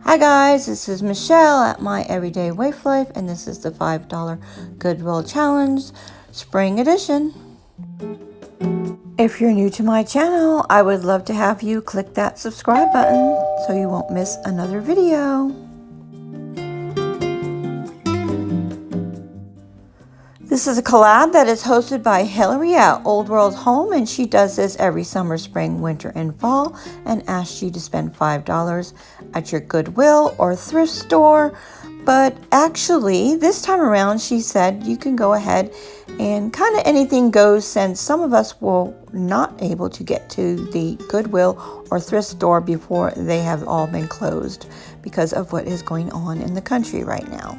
Hi guys, this is Michelle at MyEveryDayWifeLife, and this is the $5 Goodwill Challenge Spring Edition. If you're new to my channel, I would love to have you click that subscribe button so you won't miss another video. This is a collab that is hosted by Hilary at Old World Home, and she does this every summer, spring, winter, and fall, and asks you to spend $5 at your Goodwill or thrift store. But actually, this time around, she said you can go ahead and kind of anything goes, since some of us will not able to get to the Goodwill or thrift store before they have all been closed because of what is going on in the country right now.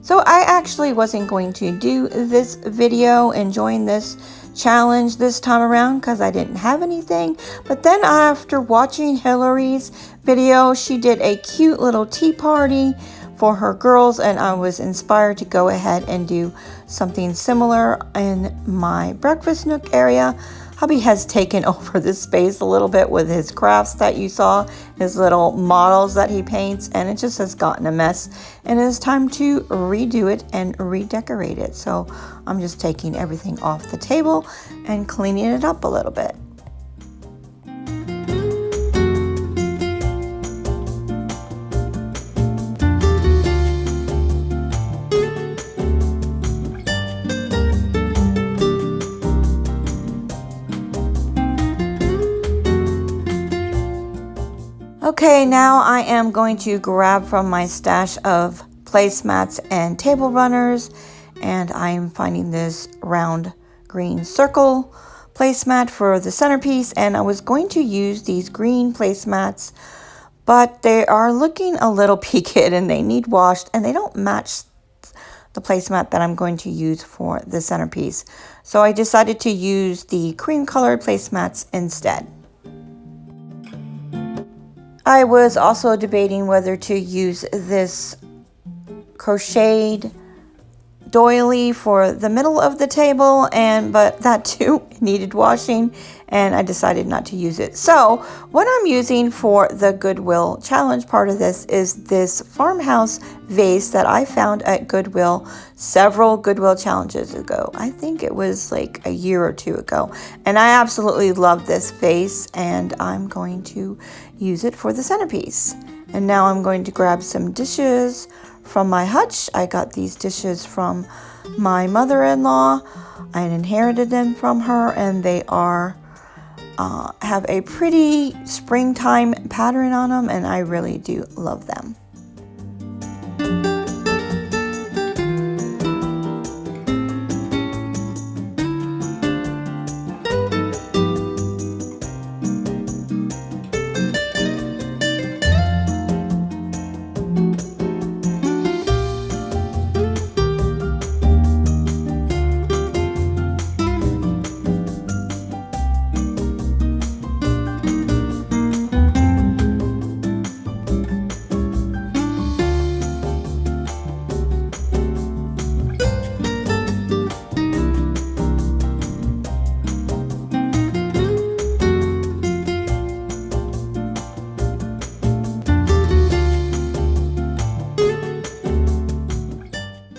So I actually wasn't going to do this video and join this challenge this time around because I didn't have anything. But then after watching Hilary's video, she did a cute little tea party for her girls, and I was inspired to go ahead and do something similar in my breakfast nook area. Hubby has taken over this space a little bit with his crafts that you saw, his little models that he paints, and it just has gotten a mess, and it is time to redo it and redecorate it. So I'm just taking everything off the table and cleaning it up a little bit. Okay, now I am going to grab from my stash of placemats and table runners, and I am finding this round green circle placemat for the centerpiece, and I was going to use these green placemats, but they are looking a little peaked and they need washed, and they don't match the placemat that I'm going to use for the centerpiece. So I decided to use the cream colored placemats instead. I was also debating whether to use this crocheted doily for the middle of the table, but that too needed washing, and I decided not to use it. So what I'm using for the Goodwill challenge part of this is this farmhouse vase that I found at Goodwill several Goodwill challenges ago. I think it was like a year or two ago, and I absolutely love this vase, and I'm going to use it for the centerpiece. And now I'm going to grab some dishes from my hutch. I got these dishes from my mother-in-law. I inherited them from her, and they are have a pretty springtime pattern on them, and I really do love them.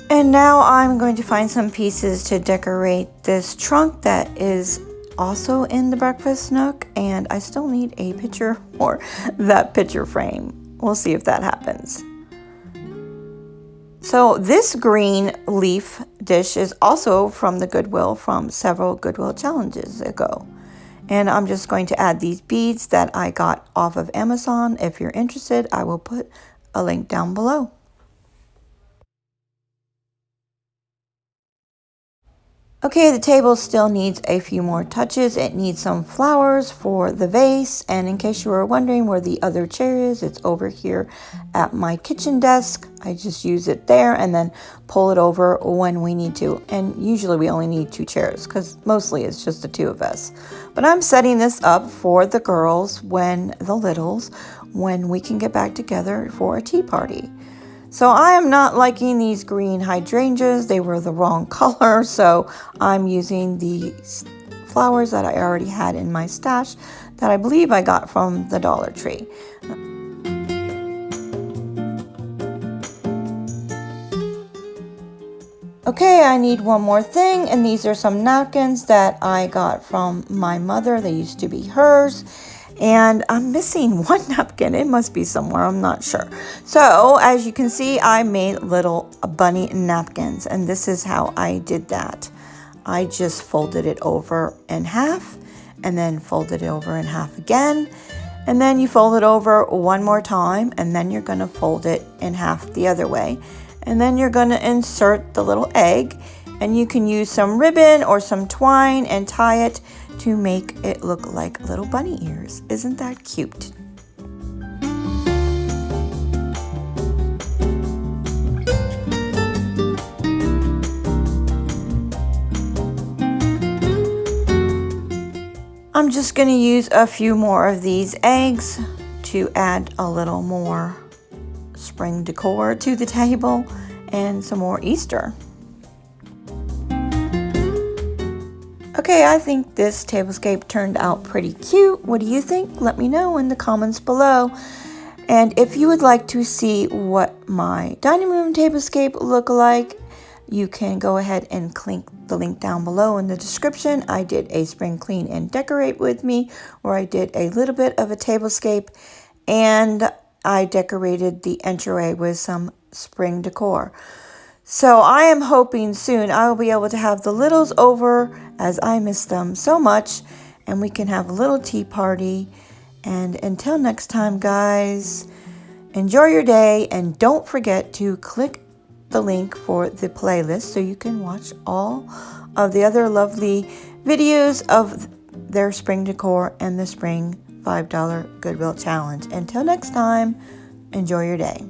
And now I'm going to find some pieces to decorate this trunk that is also in the breakfast nook, and I still need a picture for that picture frame. We'll see if that happens. So this green leaf dish is also from the Goodwill from several Goodwill challenges ago. And I'm just going to add these beads that I got off of Amazon. If you're interested, I will put a link down below. Okay, the table still needs a few more touches. It needs some flowers for the vase, and in case you were wondering where the other chair is, it's over here at my kitchen desk. I just use it there and then pull it over when we need to, and usually we only need 2 chairs because mostly it's just the 2 of us. But I'm setting this up for the girls, when we can get back together for a tea party. So I am not liking these green hydrangeas. They were the wrong color, so I'm using the flowers that I already had in my stash that I believe I got from the Dollar Tree. Okay, I need one more thing, and these are some napkins that I got from my mother. They used to be hers, and I'm missing one napkin. It must be somewhere, I'm not sure. So, as you can see, I made little bunny napkins, and this is how I did that. I just folded it over in half, and then folded it over in half again, and then you fold it over one more time, and then you're gonna fold it in half the other way. And then you're going to insert the little egg, and you can use some ribbon or some twine and tie it to make it look like little bunny ears. Isn't that cute? I'm just going to use a few more of these eggs to add a little more spring decor to the table and some more Easter. Okay, I think this tablescape turned out pretty cute. What do you think? Let me know in the comments below. And if you would like to see what my dining room tablescape look like, you can go ahead and click the link down below in the description. I did a spring clean and decorate with me, where I did a little bit of a tablescape, and I decorated the entryway with some spring decor. So I am hoping soon I will be able to have the littles over, as I miss them so much, and we can have a little tea party. And until next time, guys, enjoy your day, and don't forget to click the link for the playlist so you can watch all of the other lovely videos of their spring decor and the spring $5 Goodwill challenge. Until next time, enjoy your day.